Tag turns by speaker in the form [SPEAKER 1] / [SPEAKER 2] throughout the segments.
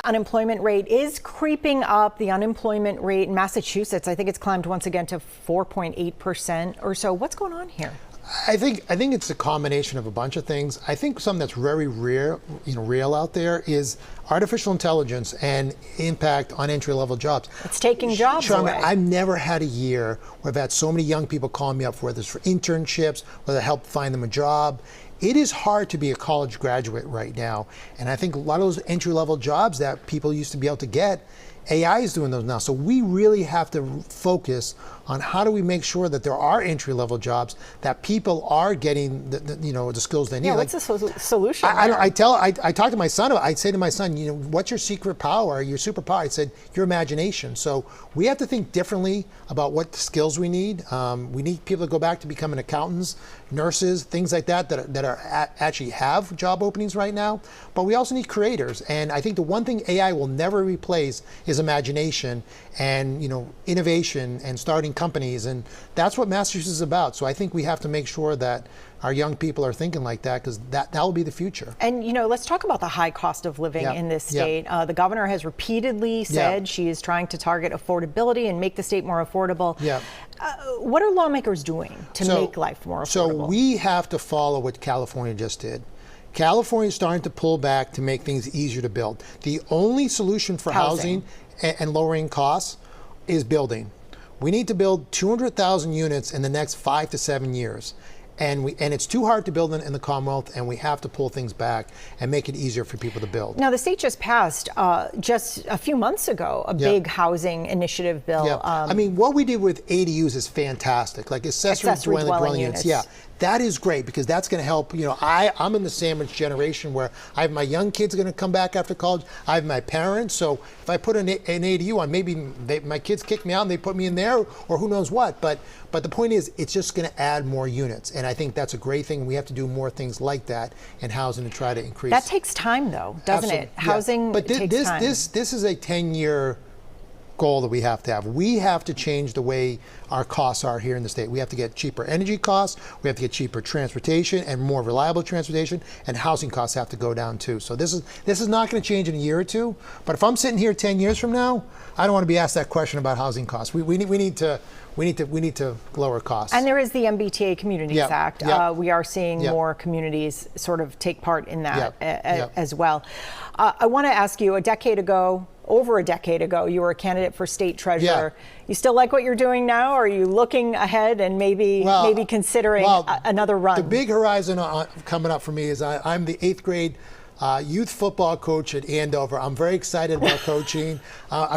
[SPEAKER 1] Unemployment rate is creeping up. The unemployment rate in Massachusetts, I think it's climbed once again to 4.8% or so. What's going on here?
[SPEAKER 2] I think it's a combination of a bunch of things. I think something that's very rare, real out there is artificial intelligence and impact on entry-level jobs.
[SPEAKER 1] It's taking jobs away.
[SPEAKER 2] I've never had a year where I've had so many young people calling me up, whether it's for internships, whether to help find them a job. It is hard to be a college graduate right now, and I think a lot of those entry-level jobs that people used to be able to get, AI is doing those now. So we really have to focus on how do we make sure that there are entry-level jobs, that people are getting the skills they need.
[SPEAKER 1] Yeah, what's the solution?
[SPEAKER 2] I talk to my son. I'd say to my son, what's your secret power, your superpower? I said, your imagination. So we have to think differently about what skills we need. We need people to go back to becoming accountants, nurses, things like that actually have job openings right now. But we also need creators. And I think the one thing AI will never replace is imagination and innovation and starting companies, and that's what Massachusetts is about. So I think we have to make sure that our young people are thinking like that, because that will be the future.
[SPEAKER 1] And let's talk about the high cost of living in this state. The governor has repeatedly said she is trying to target affordability and make the state more affordable. What are lawmakers doing to make life more affordable?
[SPEAKER 2] So we have to follow what California just did. California is starting to pull back to make things easier to build. The only solution for housing and lowering costs is building. We need to build 200,000 units in the next 5 to 7 years. And it's too hard to build in the Commonwealth, and we have to pull things back and make it easier for people to build.
[SPEAKER 1] Now, the state just passed, just a few months ago, a big housing initiative bill.
[SPEAKER 2] I mean, what we did with ADUs is fantastic, like accessory dwelling units. That is great, because that's going to help. I'm in the sandwich generation where I have my young kids going to come back after college. I have my parents. So if I put an ADU on, maybe my kids kick me out and they put me in there, or who knows what. But the point is, it's just going to add more units. And I think that's a great thing. We have to do more things like that in housing to try to increase.
[SPEAKER 1] That takes time, though, doesn't it? Housing takes time.
[SPEAKER 2] This is a 10-year goal that we have to have. We have to change the way our costs are here in the state. We have to get cheaper energy costs, we have to get cheaper transportation and more reliable transportation, and housing costs have to go down too. So this is not going to change in a year or two, but if I'm sitting here 10 years from now, I don't want to be asked that question about housing costs. We need to lower costs.
[SPEAKER 1] And there is the MBTA Communities Act. We are seeing more communities sort of take part in that as well. I want to ask you, over a decade ago, you were a candidate for state treasurer. You still like what you're doing now? Or are you looking ahead and maybe considering another run?
[SPEAKER 2] The big horizon coming up for me is I'm the 8th grade youth football coach at Andover. I'm very excited about coaching.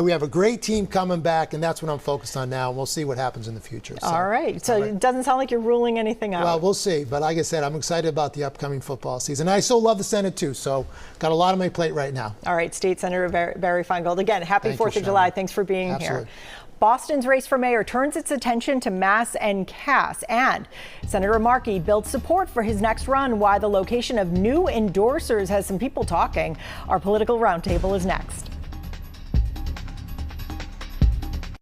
[SPEAKER 2] We have a great team coming back, and that's what I'm focused on now. We'll see what happens in the future.
[SPEAKER 1] All right. So it doesn't sound like you're ruling anything out.
[SPEAKER 2] Well, we'll see. But like I said, I'm excited about the upcoming football season. I still love the Senate, too. So got a lot on my plate right now.
[SPEAKER 1] All right. State Senator Barry Feingold. Again, happy 4th of July. Thanks for being here. Boston's race for mayor turns its attention to Mass and Cass, and Senator Markey builds support for his next run. Why the location of new endorsers has some people talking. Our political roundtable is next.